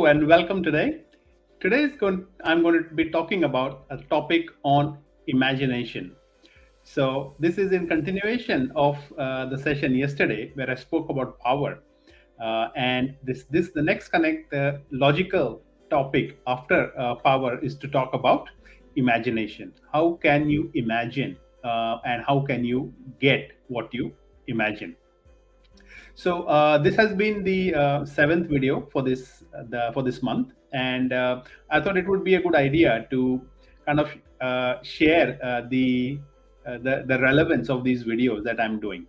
and welcome today. I'm going to be talking about a topic on imagination. So this is in continuation of the session yesterday where I spoke about power, and this the next connect logical topic after power is to talk about imagination. How can you imagine, and how can you get what you imagine? So this has been the seventh video for this month, and I thought it would be a good idea to kind of share the relevance of these videos that I'm doing.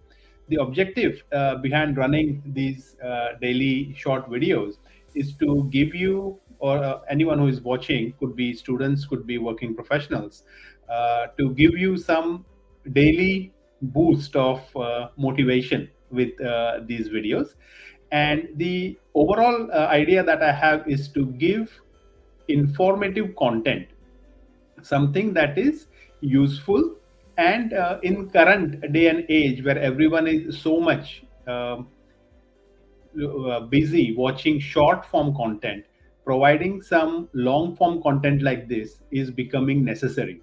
The objective behind running these daily short videos is to give you or anyone who is watching, could be students, could be working professionals, to give you some daily boost of motivation with these videos. And the overall idea that I have is to give informative content, something that is useful. And in current day and age where everyone is so much busy watching short form content, providing some long form content like this is becoming necessary,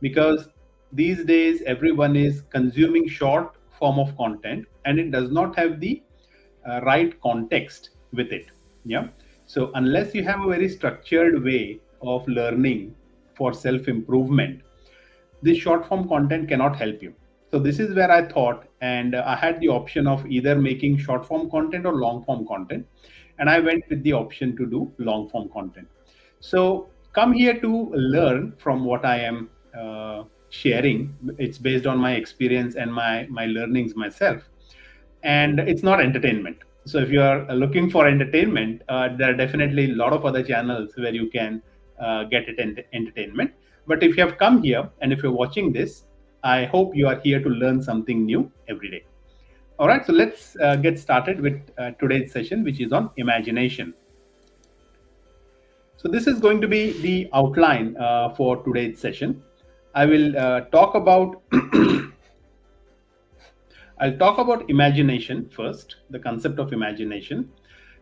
because these days everyone is consuming short form of content and it does not have the right context with it. Yeah. So unless you have a very structured way of learning for self improvement, this short form content cannot help you. So this is where I thought, and I had the option of either making short form content or long form content, and I went with the option to do long form content. So come here to learn from what I am sharing. It's based on my experience and my learnings myself, and it's not entertainment. So if you are looking for entertainment, there are definitely a lot of other channels where you can get it entertainment. But if you have come here and if you're watching this, I hope you are here to learn something new every day. All right, so let's get started with today's session, which is on imagination. So this is going to be the outline for today's session. I will talk about I'll talk about imagination first, the concept of imagination.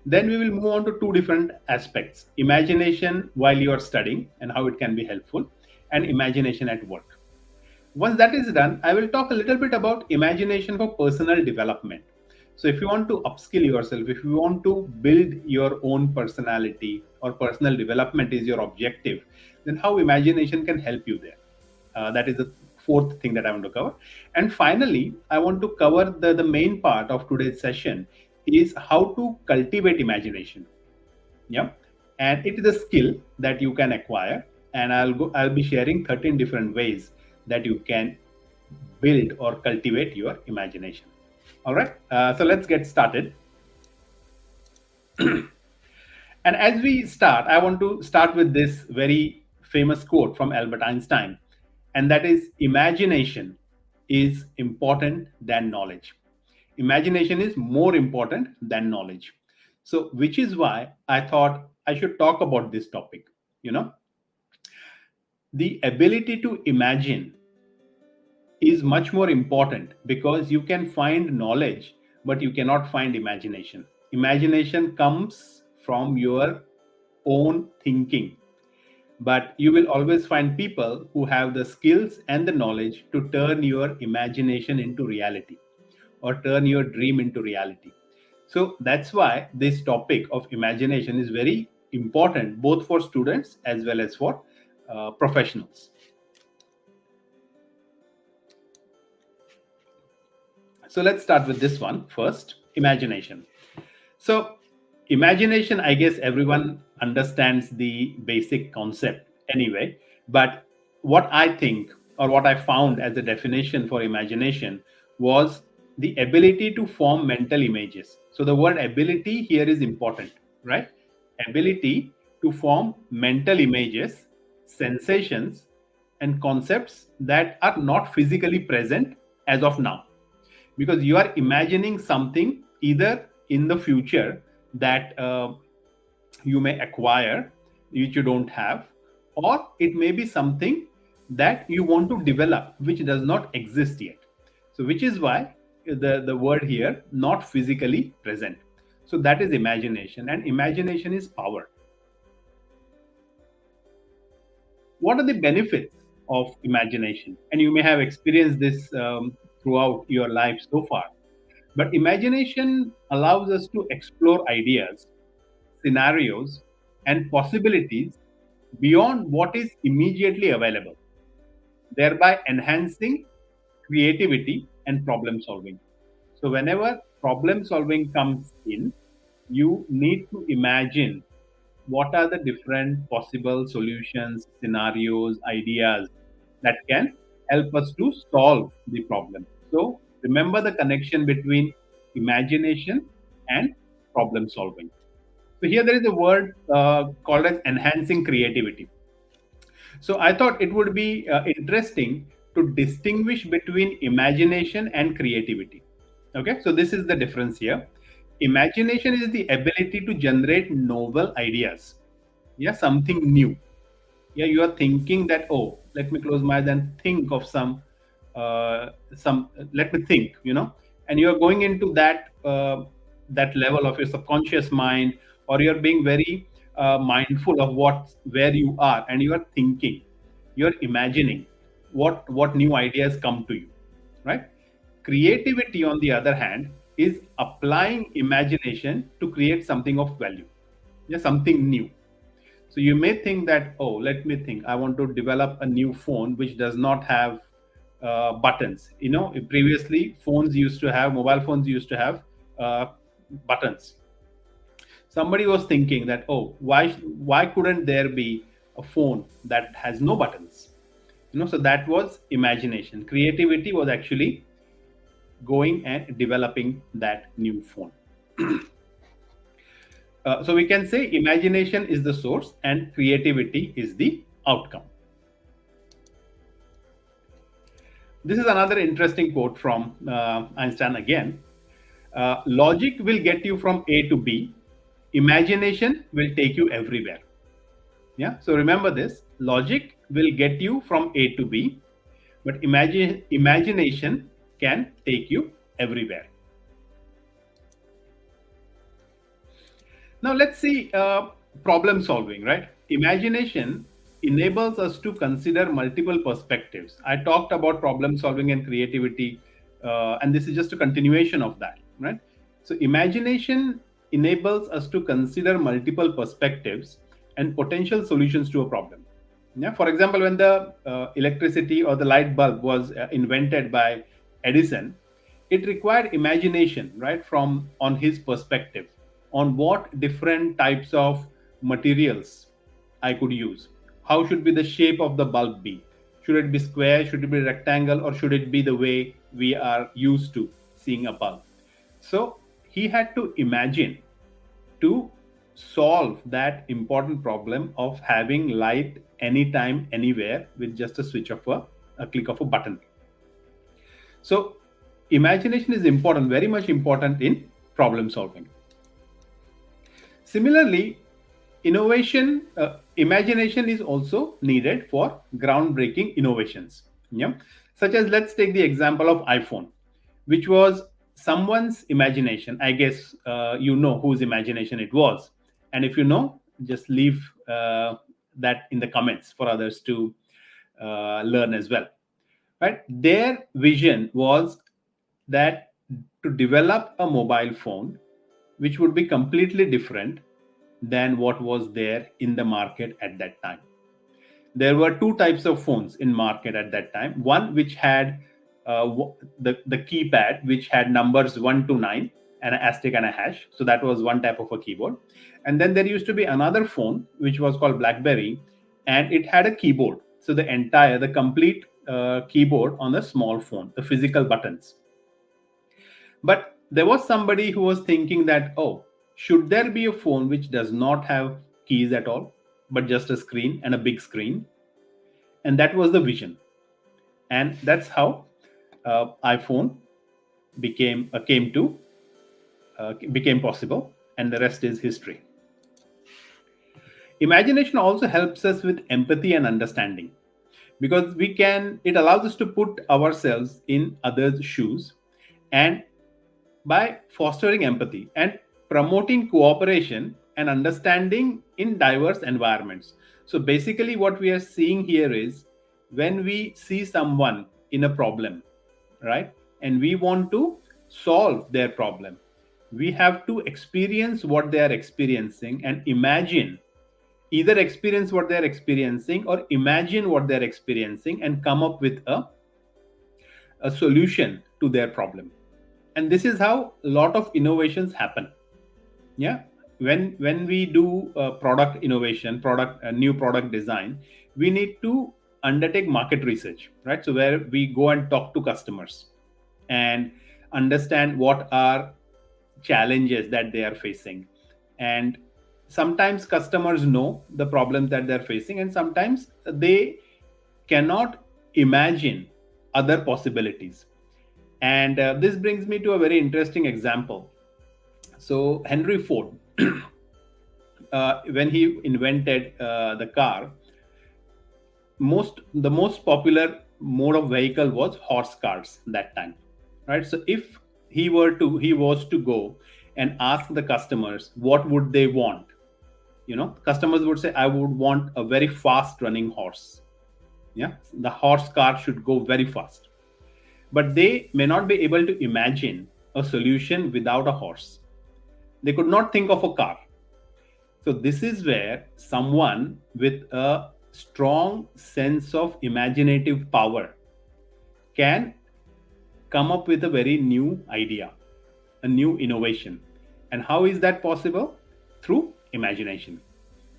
Then we will move on to two different aspects: imagination while you are studying and how it can be helpful, and imagination at work. Once that is done, I will talk a little bit about imagination for personal development. So, if you want to upskill yourself, if you want to build your own personality or personal development is your objective, then how imagination can help you there. That is the fourth thing that I want to cover. And finally, I want to cover the main part of today's session is how to cultivate imagination. Yeah. And it is a skill that you can acquire. And I'll be sharing 13 different ways that you can build or cultivate your imagination. All right. So let's get started. And as we start, I want to start with this very famous quote from Albert Einstein, and that is: imagination is important than knowledge. Imagination is more important than knowledge. So, which is why I thought I should talk about this topic. You know, the ability to imagine is much more important, because you can find knowledge, but you cannot find imagination. Imagination comes from your own thinking, but you will always find people who have the skills and the knowledge to turn your imagination into reality or turn your dream into reality. So that's why this topic of imagination is very important, both for students as well as for professionals. So let's start with this one first: imagination. So imagination, I guess everyone understands the basic concept anyway. But what I think, or what I found as a definition for imagination, was the ability to form mental images. So the word ability here is important, right? Ability to form mental images, sensations, and concepts that are not physically present as of now, because you are imagining something either in the future that you may acquire, which you don't have, or it may be something that you want to develop which does not exist yet. So which is why the word here, not physically present. So that is imagination, and imagination is power. What are the benefits of imagination? And you may have experienced this throughout your life so far. But imagination allows us to explore ideas, scenarios, and possibilities beyond what is immediately available, thereby enhancing creativity and problem solving. So, whenever problem solving comes in, you need to imagine what are the different possible solutions, scenarios, ideas that can help us to solve the problem. So, remember the connection between imagination and problem solving. So, here there is a word called as enhancing creativity. So I thought it would be interesting to distinguish between imagination and creativity. Okay, so this is the difference here. Imagination is the ability to generate novel ideas. Yeah, something new. Yeah, you are thinking that, oh, let me close my eyes and think of some let me think, and you are going into that level of your subconscious mind, or you're being very mindful of where you are, and you are thinking, you're imagining what new ideas come to you, right? Creativity, on the other hand, is applying imagination to create something of value. Yeah, something new. So you may think that, oh, let me think. I want to develop a new phone which does not have buttons. Previously mobile phones used to have uh, buttons. Somebody was thinking that, oh, why couldn't there be a phone that has no buttons? So that was imagination. Creativity was actually going and developing that new phone. So we can say imagination is the source and creativity is the outcome. This is another interesting quote from Einstein again. Logic will get you from A to B, imagination will take you everywhere. Yeah, so remember this: logic will get you from A to B, but imagination can take you everywhere. Now let's see problem solving, right? Imagination enables us to consider multiple perspectives. I talked about problem solving and creativity, and this is just a continuation of that, right? So imagination enables us to consider multiple perspectives and potential solutions to a problem. Yeah, for example, when the electricity or the light bulb was invented by Edison, it required imagination, right, from on his perspective, on what different types of materials I could use. How should be the shape of the bulb be? Should it be square? Should it be rectangle? Or should it be the way we are used to seeing a bulb? So he had to imagine to solve that important problem of having light anytime, anywhere with just a switch of a click of a button. So imagination is important, very much important in problem solving. Similarly, imagination is also needed for groundbreaking innovations. Yeah, such as, let's take the example of iPhone, which was someone's imagination. I guess you know whose imagination it was, and if you know, just leave that in the comments for others to learn as well. Right? Their vision was that to develop a mobile phone which would be completely different than what was there in the market at that time. There were two types of phones in market at that time. One which had the keypad, which had numbers 1 to 9 and an asterisk and a hash. So that was one type of a keyboard. And then there used to be another phone which was called BlackBerry, and it had a keyboard. So the complete keyboard on the small phone, the physical buttons. But there was somebody who was thinking that, oh, should there be a phone which does not have keys at all, but just a screen and a big screen? And that was the vision. And that's how iPhone became possible, and the rest is history. Imagination also helps us with empathy and understanding, because it allows us to put ourselves in others' shoes, and by fostering empathy and promoting cooperation and understanding in diverse environments. So basically, what we are seeing here is when we see someone in a problem, right, and we want to solve their problem, we have to experience what they are experiencing and imagine, either experience what they're experiencing or imagine what they're experiencing and come up with a solution to their problem. And this is how a lot of innovations happen. Yeah, when we do product innovation, product new product design, we need to undertake market research, right? So where we go and talk to customers and understand what are challenges that they are facing. And sometimes customers know the problems that they're facing, and sometimes they cannot imagine other possibilities. And this brings me to a very interesting example. So Henry Ford, when he invented the car, the most popular mode of vehicle was horse cars that time, right? So if he was to go and ask the customers what would they want, customers would say, I would want a very fast running horse. Yeah, the horse car should go very fast, but they may not be able to imagine a solution without a horse. They could not think of a car. So this is where someone with a strong sense of imaginative power can come up with a very new idea, a new innovation. And how is that possible? Through imagination.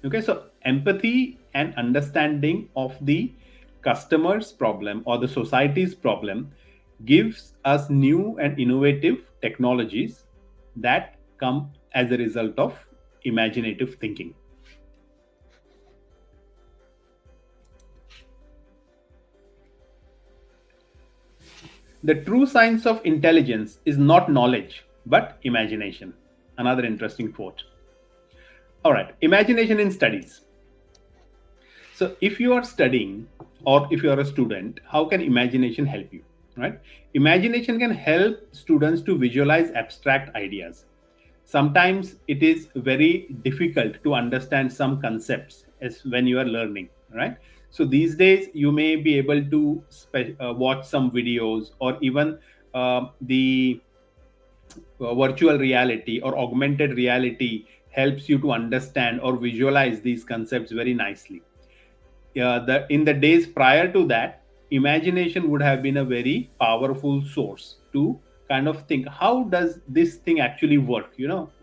Okay, so empathy and understanding of the customer's problem or the society's problem gives us new and innovative technologies that come as a result of imaginative thinking. The true science of intelligence is not knowledge, but imagination. Another interesting quote. All right, imagination in studies. So, if you are studying or if you are a student, how can imagination help you? Right? Imagination can help students to visualize abstract ideas. Sometimes it is very difficult to understand some concepts as when you are learning, right? So these days you may be able to watch some videos, or even the virtual reality or augmented reality helps you to understand or visualize these concepts very nicely. In the days prior to that, imagination would have been a very powerful source to kind of think, how does this thing actually work?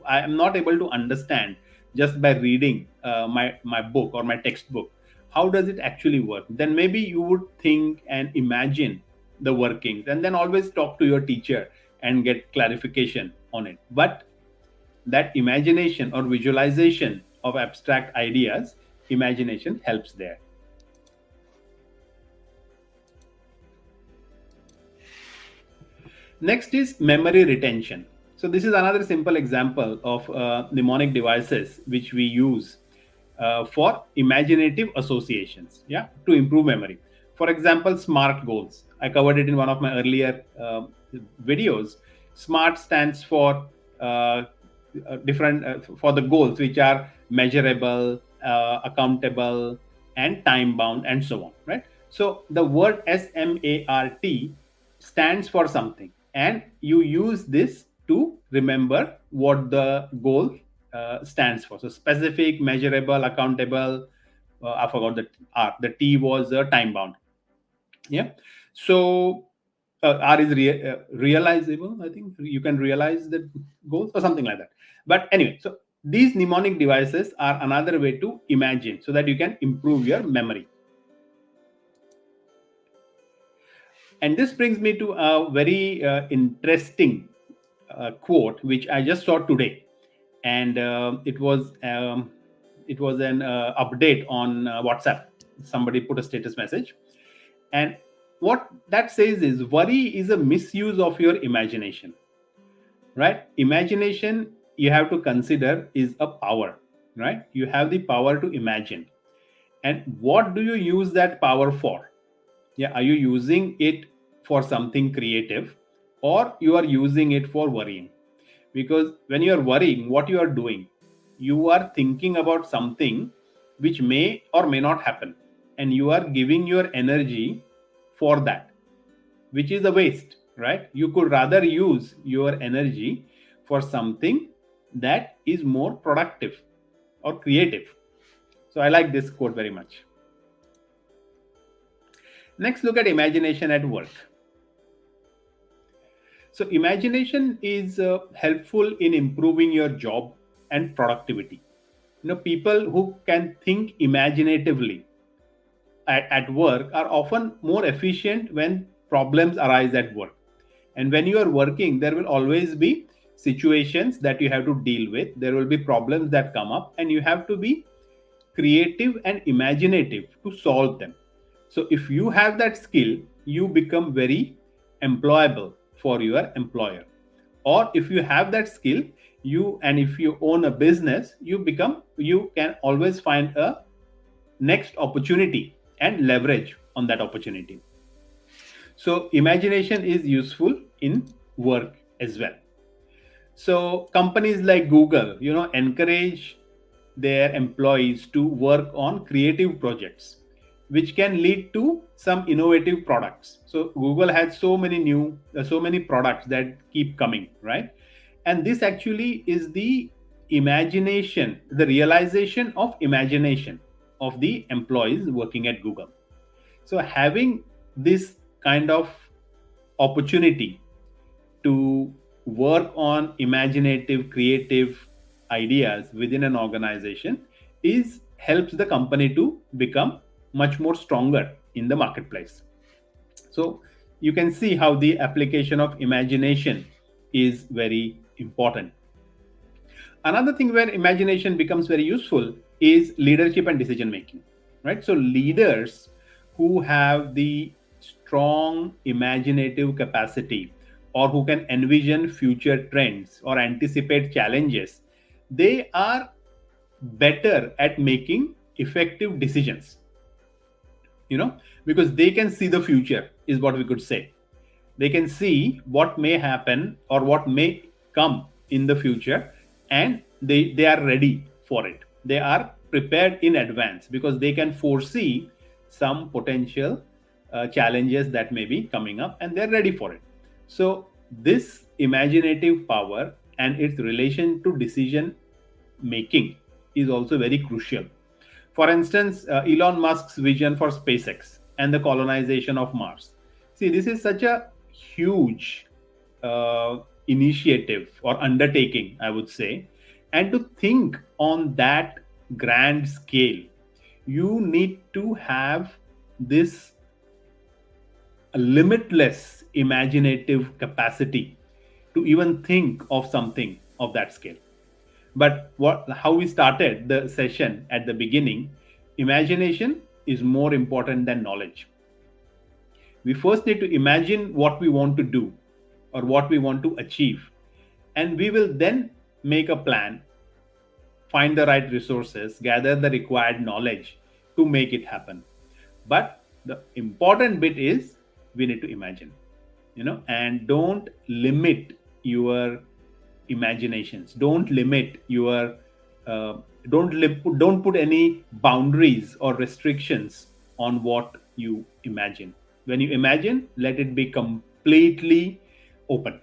I am not able to understand just by reading my book or my textbook. How does it actually work? Then maybe you would think and imagine the workings, and then always talk to your teacher and get clarification on it. But that imagination or visualization of abstract ideas, imagination helps there. Next is memory retention. So this is another simple example of mnemonic devices which we use for imaginative associations, yeah, to improve memory. For example, SMART goals. I covered it in one of my earlier videos. SMART stands for different for the goals which are measurable, accountable, and time bound, and so on. Right. So the word SMART stands for something, and you use this to remember what the goal stands for. So specific, measurable, accountable. I forgot the R. The T was time bound. Yeah. So R is realizable. I think you can realize the goals or something like that. But anyway, so these mnemonic devices are another way to imagine so that you can improve your memory. And this brings me to a very interesting quote which I just saw today, and it was an update on WhatsApp. Somebody put a status message, and what that says is, worry is a misuse of your imagination. Right? Imagination, you have to consider, is a power. Right? You have the power to imagine, and what do you use that power for? Yeah, are you using it for something creative, or you are using it for worrying? Because when you are worrying, what you are doing, you are thinking about something which may or may not happen, and you are giving your energy for that, which is a waste, right? You could rather use your energy for something that is more productive or creative. So I like this quote very much. Next, look at imagination at work. So imagination is helpful in improving your job and productivity. People who can think imaginatively at work are often more efficient when problems arise at work. And when you are working, there will always be situations that you have to deal with. There will be problems that come up, and you have to be creative and imaginative to solve them. So if you have that skill, you become very employable for your employer. Or if you have that skill, if you own a business, you can always find a next opportunity and leverage on that opportunity. So imagination is useful in work as well. So companies like Google, encourage their employees to work on creative projects, which can lead to some innovative products. So Google has so many products that keep coming, right? And this actually is the imagination, the realization of imagination of the employees working at Google. So having this kind of opportunity to work on imaginative, creative ideas within an organization is helps the company to become much more stronger in the marketplace. So you can see how the application of imagination is very important. Another thing where imagination becomes very useful is leadership and decision making, right? So leaders who have the strong imaginative capacity, or who can envision future trends or anticipate challenges, they are better at making effective decisions, because they can see the future, is what we could say. They can see what may happen or what may come in the future, and they are ready for it. They are prepared in advance because they can foresee some potential challenges that may be coming up, and they're ready for it. So this imaginative power and its relation to decision making is also very crucial. For instance, Elon Musk's vision for SpaceX and the colonization of Mars. See, this is such a huge initiative or undertaking, I would say. And to think on that grand scale, you need to have this limitless imaginative capacity to even think of something of that scale. But how we started the session at the beginning, imagination is more important than knowledge. We first need to imagine what we want to do or what we want to achieve, and we will then make a plan, find the right resources, gather the required knowledge to make it happen. But the important bit is we need to imagine, and don't limit your imaginations. Don't limit your don't put any boundaries or restrictions on what you imagine. When you imagine, let it be completely open.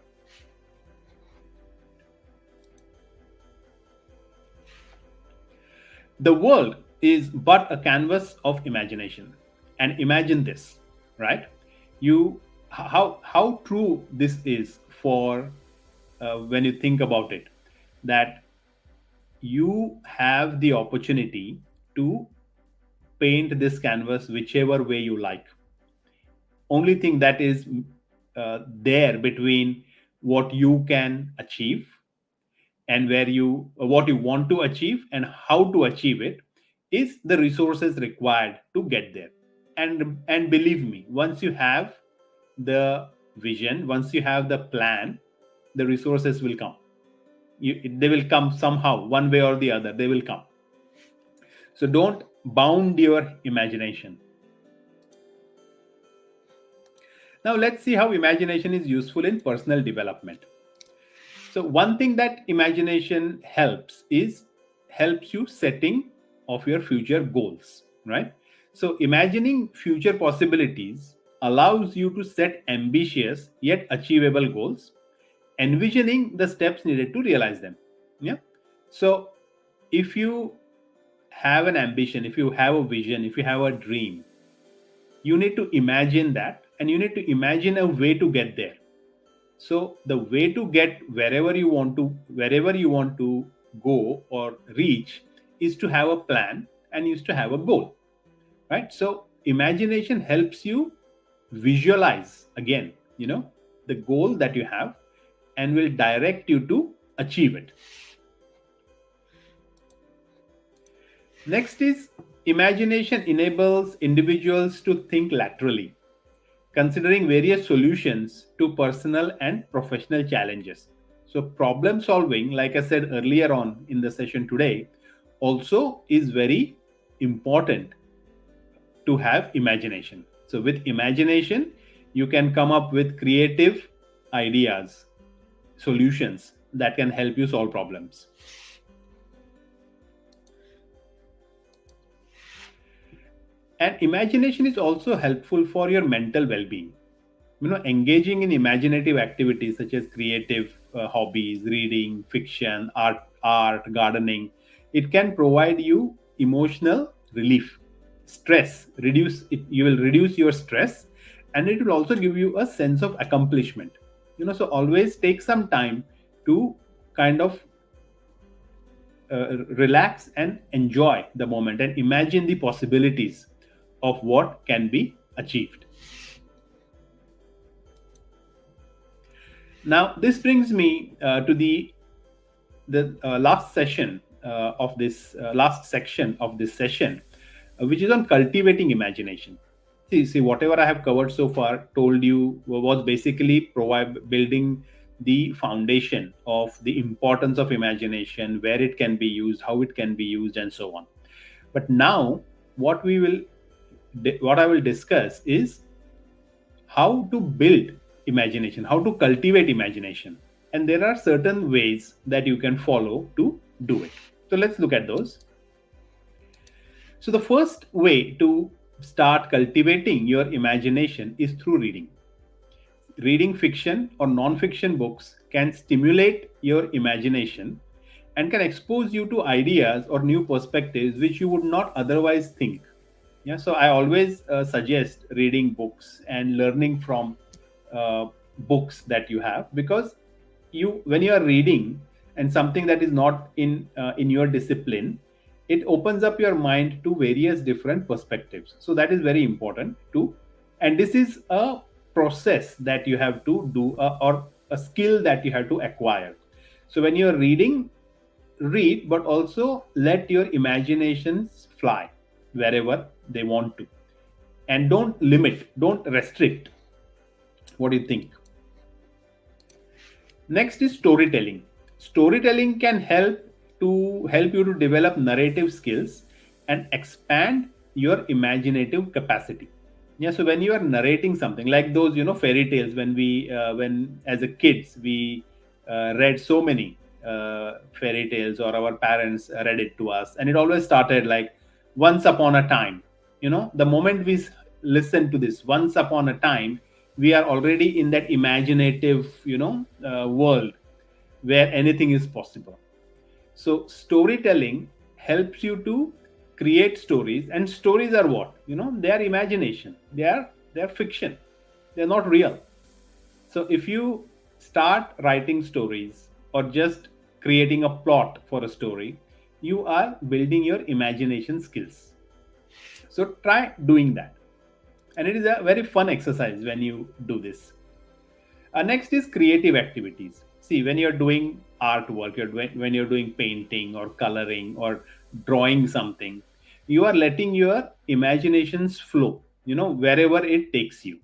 The world is but a canvas of imagination. And imagine this, right? You how true this is for when you think about it, that you have the opportunity to paint this canvas whichever way you like. Only thing that is there between what you can achieve and where you what you want to achieve and how to achieve it is the resources required to get there. And believe me, once you have the vision, once you have the plan, the resources will come. They will come somehow, one way or the other, they will come. So don't bound your imagination. Now let's see how imagination is useful in personal development. So one thing that imagination helps you setting of your future goals, right? So imagining future possibilities allows you to set ambitious yet achievable goals, envisioning the steps needed to realize them. Yeah. So if you have an ambition, if you have a vision, if you have a dream, you need to imagine that, and you need to imagine a way to get there. So the way to get wherever you want to go or reach is to have a plan and is to have a goal, right? So imagination helps you visualize again, the goal that you have, and will direct you to achieve it. Next is, imagination enables individuals to think laterally, considering various solutions to personal and professional challenges. So, problem solving, like I said earlier on in the session today, also is very important to have imagination. So, with imagination, you can come up with creative ideas, solutions that can help you solve problems. And imagination is also helpful for your mental well being. Engaging in imaginative activities such as creative hobbies, reading, fiction, art, gardening, it can provide you emotional relief, stress, you will reduce your stress, and it will also give you a sense of accomplishment. So always take some time to kind of relax and enjoy the moment and imagine the possibilities of what can be achieved. Now, this brings me to the last session of this last section of this session, which is on cultivating imagination. See, whatever I have covered so far, told you, was basically building the foundation of the importance of imagination, where it can be used, how it can be used, and so on. But now, what we will, what I will discuss is how to build imagination, how to cultivate imagination. And there are certain ways that you can follow to do it. So let's look at those. So, the first way to start cultivating your imagination is through reading. Reading fiction or non fiction books can stimulate your imagination and can expose you to ideas or new perspectives which you would not otherwise think. Yeah, so I always suggest reading books and learning from books that you have, because when you are reading and something that is not in your discipline, it opens up your mind to various different perspectives. So that is very important too, and this is a process that you have to do, or a skill that you have to acquire. So when you are reading, read, but also let your imaginations fly wherever they want to, and don't restrict. What do you think? Next is storytelling. Storytelling can help you to develop narrative skills and expand your imaginative capacity. Yeah, so when you are narrating something like those, fairy tales, when as a kids we read so many fairy tales, or our parents read it to us, and it always started like once upon a time. The moment we listen to this once upon a time, we are already in that imaginative, world where anything is possible. So storytelling helps you to create stories, and stories are what? They are imagination. They are fiction. They're not real. So if you start writing stories or just creating a plot for a story, you are building your imagination skills. So try doing that. And it is a very fun exercise when you do this. Next is creative activities. See, when you're doing artwork, when you're doing painting or coloring or drawing something, you are letting your imaginations flow, wherever it takes you.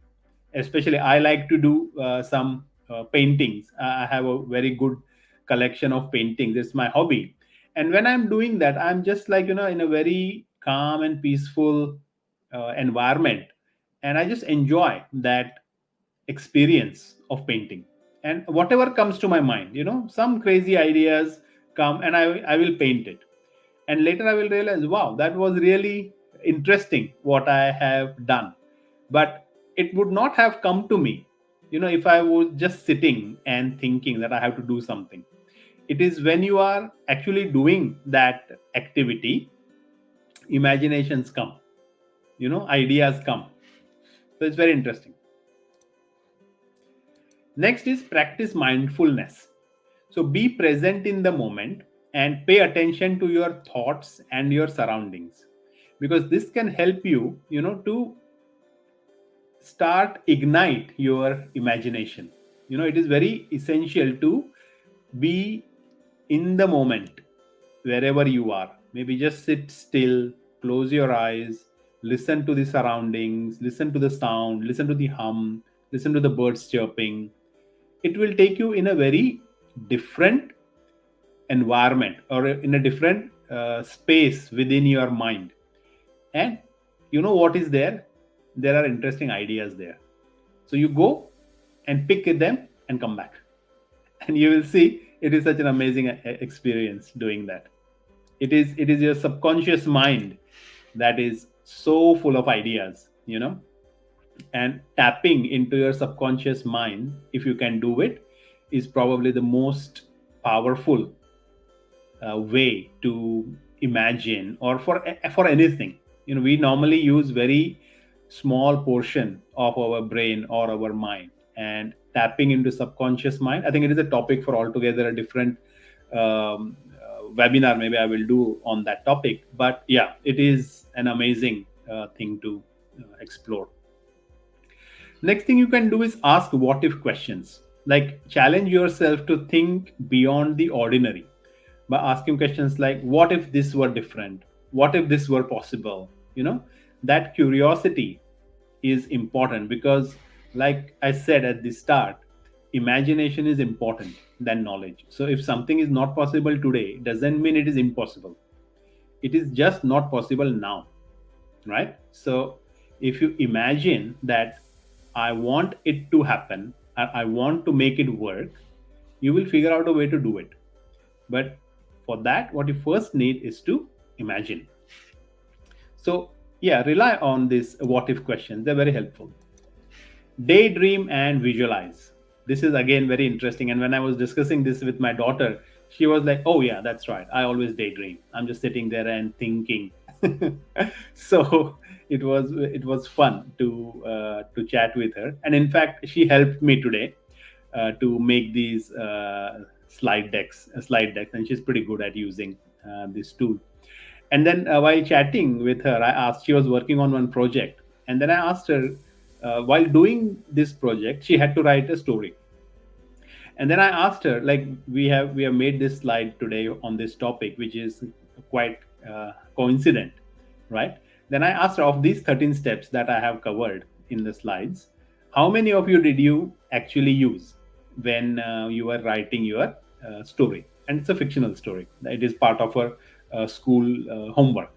Especially, I like to do some paintings. I have a very good collection of paintings. It's my hobby. And when I'm doing that, I'm just like, in a very calm and peaceful environment. And I just enjoy that experience of painting, and whatever comes to my mind, some crazy ideas come, and I will paint it. And later I will realize, wow, that was really interesting what I have done. But it would not have come to me, if I was just sitting and thinking that I have to do something. It is when you are actually doing that activity, imaginations come, ideas come. So it's very interesting. Next is practice mindfulness. So be present in the moment and pay attention to your thoughts and your surroundings, because this can help you, to start ignite your imagination. It is very essential to be in the moment wherever you are. Maybe just sit still, close your eyes, listen to the surroundings, listen to the sound, listen to the hum, listen to the birds chirping. It will take you in a very different environment, or in a different space within your mind. And you know what is there? There are interesting ideas there. So you go and pick them and come back. And you will see it is such an amazing experience doing that. It is your subconscious mind that is so full of ideas, and tapping into your subconscious mind, if you can do it, is probably the most powerful way to imagine, or for anything. We normally use very small portion of our brain or our mind, and tapping into subconscious mind, I think it is a topic for altogether a different webinar. Maybe I will do on that topic, but yeah, it is an amazing thing to explore. Next thing you can do is ask what if questions. Like, challenge yourself to think beyond the ordinary by asking questions like, what if this were different? What if this were possible? That curiosity is important, because, like I said at the start, imagination is important than knowledge. So if something is not possible today, doesn't mean it is impossible. It is just not possible now, right? So if you imagine that I want it to happen, I want to make it work, you will figure out a way to do it. But for that, what you first need is to imagine. So yeah, rely on these what if questions. They're very helpful. Daydream and visualize. This is again very interesting. And when I was discussing this with my daughter, she was like, oh yeah, that's right, I always daydream. I'm just sitting there and thinking. So it was fun to chat with her. And in fact, she helped me today to make these slide decks, and she's pretty good at using this tool. And then while chatting with her, I asked, she was working on one project, and then I asked her, while doing this project, she had to write a story. And then I asked her, like, we have made this slide today on this topic, which is quite coincident, right? Then I asked her, of these 13 steps that I have covered in the slides, how many of you did you actually use when you were writing your story? And it's a fictional story. It is part of her school homework.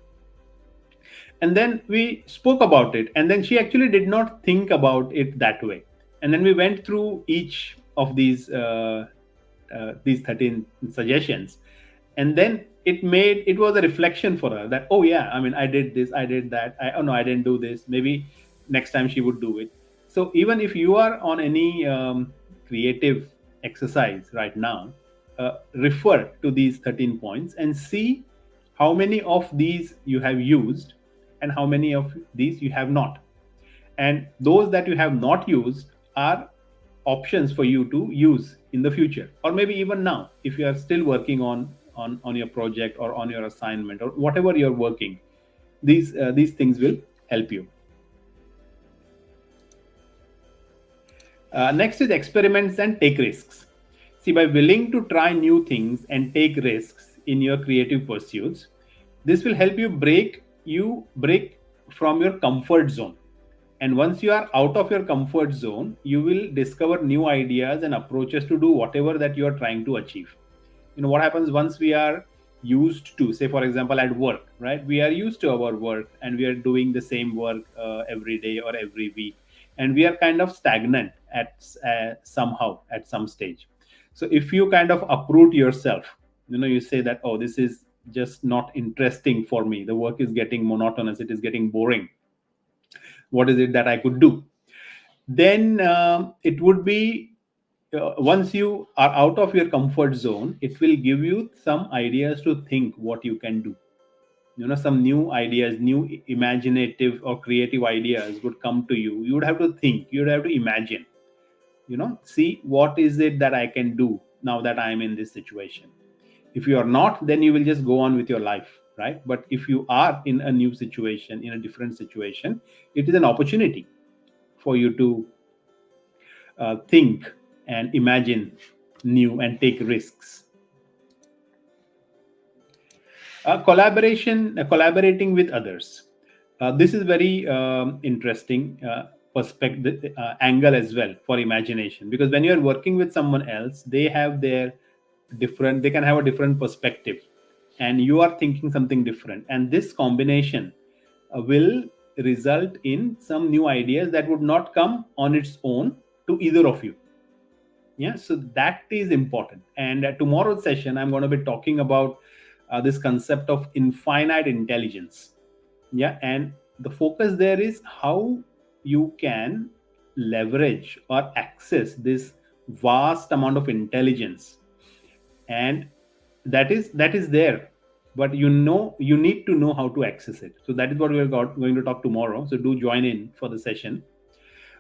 And then we spoke about it, and then she actually did not think about it that way. And then we went through each of these 13 suggestions, and then it was a reflection for her that, oh yeah, I mean, I did this, I did that, oh no, I didn't do this, maybe next time she would do it. So even if you are on any creative exercise right now, refer to these 13 points and see how many of these you have used and how many of these you have not. And those that you have not used are options for you to use in the future, or maybe even now, if you are still working on your project or on your assignment or whatever you're working. These things will help you. Next is experiments and take risks. See, by willing to try new things and take risks in your creative pursuits, this will help you break from your comfort zone. And once you are out of your comfort zone, you will discover new ideas and approaches to do whatever that you are trying to achieve. What happens once we are used to, say for example, at work, right? We are used to our work and we are doing the same work every day or every week, and we are kind of stagnant at somehow at some stage. So if you kind of uproot yourself, you say that, oh, this is just not interesting for me. The work is getting monotonous, it is getting boring. What is it that I could do? Then it would be, once you are out of your comfort zone, it will give you some ideas to think what you can do. Some new ideas, new imaginative or creative ideas would come to you. You would have to think, you would have to imagine, see what is it that I can do now that I am in this situation. If you are not, then you will just go on with your life, right? But if you are in a new situation, in a different situation, it is an opportunity for you to think and imagine new and take risks. Collaborating with others. This is very interesting perspective, angle as well for imagination, because when you are working with someone else, they have their different, they can have a different perspective, and you are thinking something different, and this combination will result in some new ideas that would not come on its own to either of you. Yeah, so that is important. And tomorrow's session, I'm going to be talking about this concept of infinite intelligence. Yeah, and the focus there is how you can leverage or access this vast amount of intelligence. And that is there, but you need to know how to access it. So that is what going to talk tomorrow, so do join in for the session.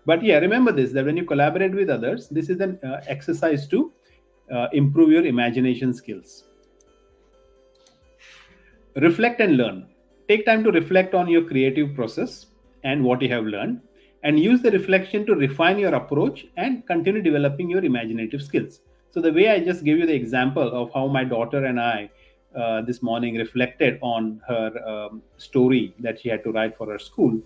But yeah, remember this, that when you collaborate with others, this is an exercise to improve your imagination skills. Reflect and learn. Take time to reflect on your creative process and what you have learned, and use the reflection to refine your approach and continue developing your imaginative skills. So the way I just gave you the example of how my daughter and I this morning reflected on her story that she had to write for her school.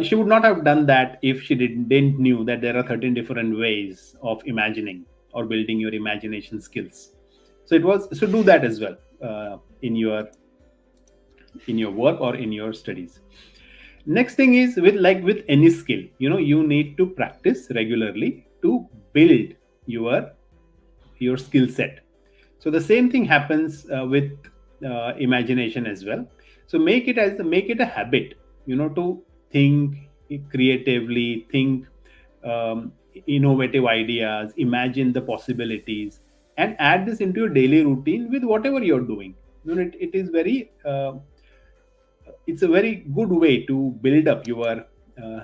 She would not have done that if she didn't knew that there are 13 different ways of imagining or building your imagination skills. So it was, so do that as well in your work or in your studies. Next thing is, with any skill, you need to practice regularly to build your your skill set. So the same thing happens with imagination as well. So make it a habit, to think creatively, think innovative ideas, imagine the possibilities, and add this into your daily routine with whatever you're doing. It is very it's a very good way to build up your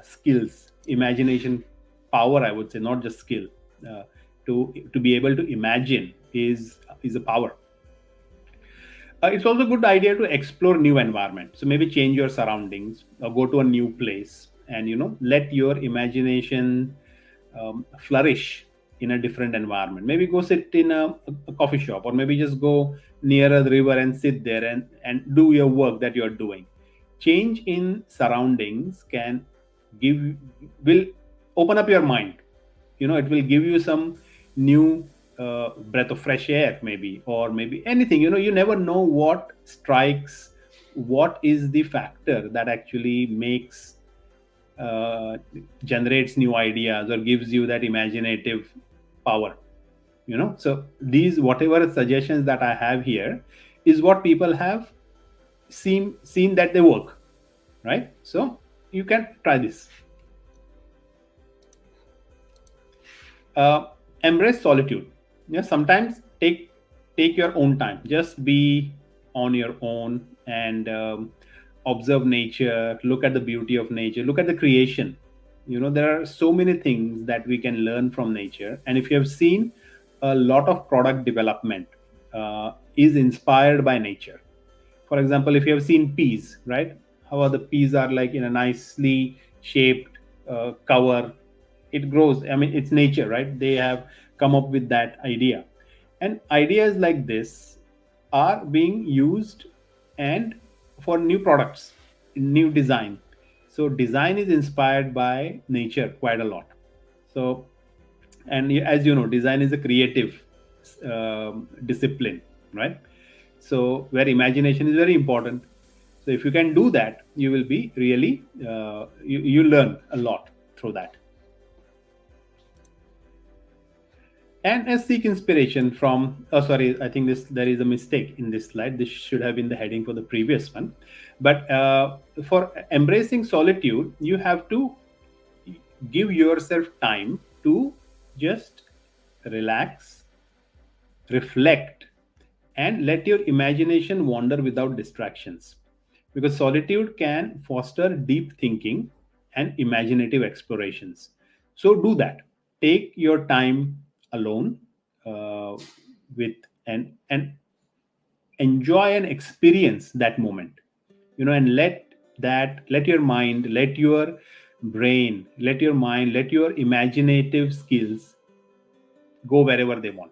skills, imagination power, I would say, not just skill. uh, to be able to imagine is a power. It's also a good idea to explore new environment, so maybe change your surroundings or go to a new place, and let your imagination flourish in a different environment. Maybe go sit in a coffee shop, or maybe just go near a river and sit there and do your work that you're doing. Change in surroundings can give will open up your mind. It will give you some new breath of fresh air, maybe, or maybe anything. You never know what strikes, what is the factor that actually makes uh, generates new ideas or gives you that imaginative power. So these, whatever suggestions that I have here, is what people have seen that they work, right? So you can try this. uh, Embrace solitude. Sometimes take your own time, just be on your own, and observe nature, look at the beauty of nature, look at the creation. There are so many things that we can learn from nature. And if you have seen, a lot of product development is inspired by nature. For example, if you have seen peas, right? How are the peas are like in a nicely shaped cover. It grows. I mean, it's nature, right? They have come up with that idea. And ideas like this are being used and for new products, new design. So design is inspired by nature quite a lot. So, and as you know, design is a creative discipline, right? So where imagination is very important. So if you can do that, you will be really you learn a lot through that. And seek inspiration from, oh sorry, I think this, there is a mistake in this slide. This should have been the heading for the previous one. But for embracing solitude, you have to give yourself time to just relax, reflect, and let your imagination wander without distractions, because solitude can foster deep thinking and imaginative explorations. So do that. Take your time alone, uh, with and enjoy and experience that moment, and let your mind, let your brain, let your mind, let your imaginative skills go wherever they want,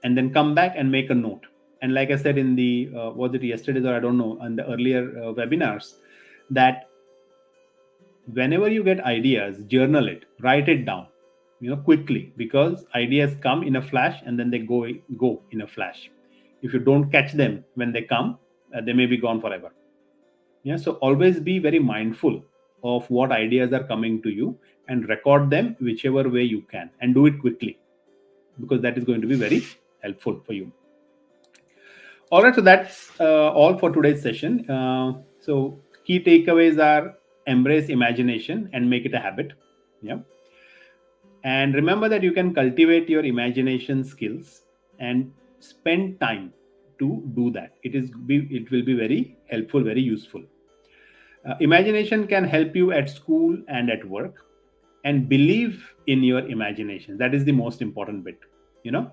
and then come back and make a note. And like I said in the was it yesterday, or I don't know, on the earlier webinars, that whenever you get ideas, journal it, write it down, quickly, because ideas come in a flash and then they go in a flash. If you don't catch them when they come, they may be gone forever. Yeah, so always be very mindful of what ideas are coming to you, and record them whichever way you can, and do it quickly, because that is going to be very helpful for you. All right, so that's all for today's session. So key takeaways are: embrace imagination and make it a habit. Yeah, and remember that you can cultivate your imagination skills and spend time to do that. It will be very helpful, very useful. Imagination can help you at school and at work, and believe in your imagination. That is the most important bit. You know,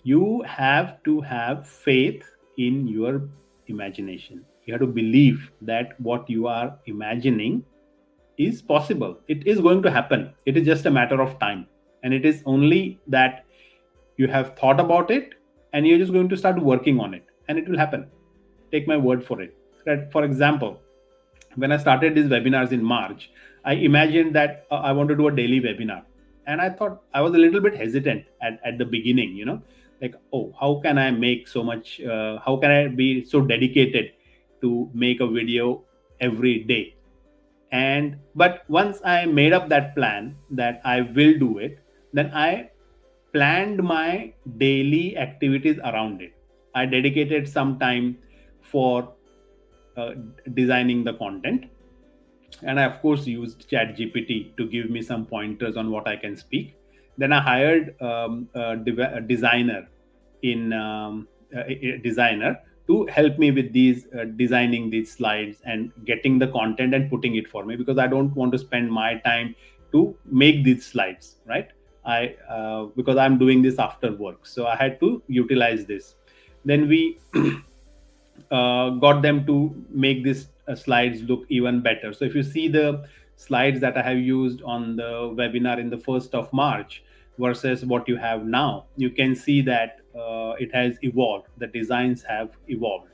you have to have faith in your imagination. You have to believe that what you are imagining is possible. It is going to happen. It is just a matter of time. And it is only that you have thought about it, and you're just going to start working on it, and it will happen. Take my word for it. Right? For example, when I started these webinars in March, I imagined that I want to do a daily webinar. And I thought, I was a little bit hesitant at the beginning, like, oh, how can I make so much? How can I be so dedicated to make a video every day? And but once I made up that plan that I will do it, then I planned my daily activities around it. I dedicated some time for uh, designing the content, and I of course used chat gpt to give me some pointers on what I can speak. Then I hired a designer in a designer to help me with these designing these slides and getting the content and putting it for me, because I don't want to spend my time to make these slides, right? I Because I'm doing this after work, so I had to utilize this. Then we got them to make this slides look even better. So if you see the slides that I have used on the webinar in the 1st of March versus what you have now, you can see that it has evolved. The designs have evolved.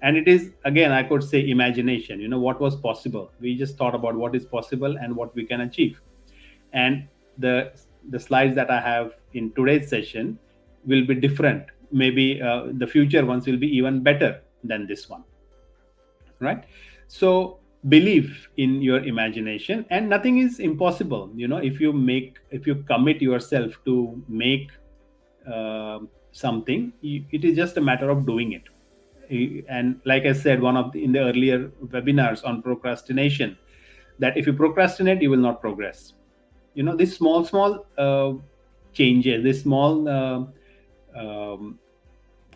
And it is, again, I could say, imagination. What was possible. We just thought about what is possible and what we can achieve. And the slides that I have in today's session will be different. Maybe the future ones will be even better than this one, right? So believe in your imagination, and nothing is impossible. If you commit yourself to make something, it is just a matter of doing it. And like I said, in the earlier webinars on procrastination, that if you procrastinate, you will not progress. These small changes, these small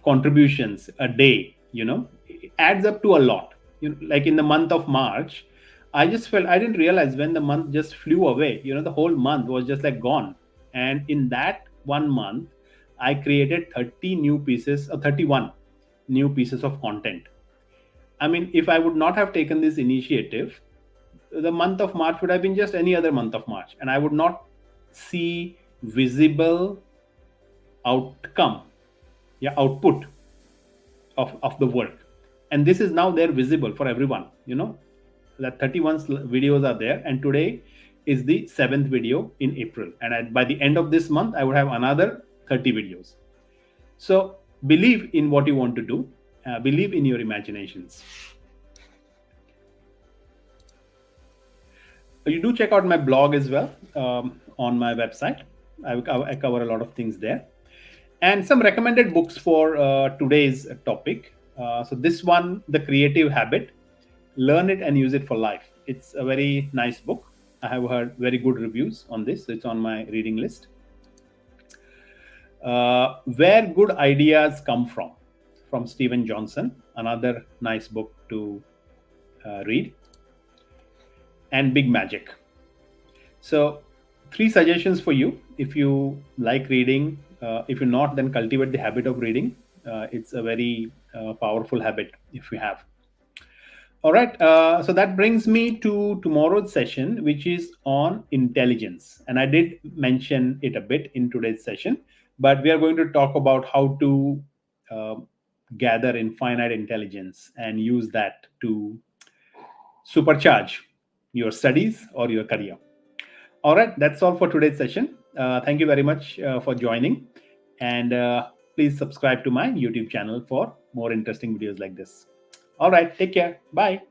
contributions a day, it adds up to a lot. Like in the month of March, I just felt, I didn't realize when the month just flew away. The whole month was just like gone. And in that 1 month, I created 30 new pieces, or 31 new pieces of content. I mean, if I would not have taken this initiative, the month of March would have been just any other month of March, and I would not see visible outcome, yeah, output of the work. And this is now there visible for everyone. That 31 videos are there, and today is the 7th video in April, and by the end of this month I would have another 30 videos. So believe in what you want to do. Believe in your imaginations. You do check out my blog as well, on my website. I cover a lot of things there, and some recommended books for today's topic. So this one, The Creative Habit, Learn It and Use It for Life. It's a very nice book. I have heard very good reviews on this. So it's on my reading list. Where Good Ideas Come from Stephen Johnson, another nice book to read, and Big Magic. So, three suggestions for you if you like reading. If you're not, then cultivate the habit of reading. It's a very powerful habit if you have. All right. So that brings me to tomorrow's session, which is on intelligence. And I did mention it a bit in today's session, but we are going to talk about how to uh, gather infinite intelligence and use that to supercharge your studies or your career. All right. That's all for today's session. Thank you very much for joining. And please subscribe to my YouTube channel for more interesting videos like this. All right. Take care. Bye.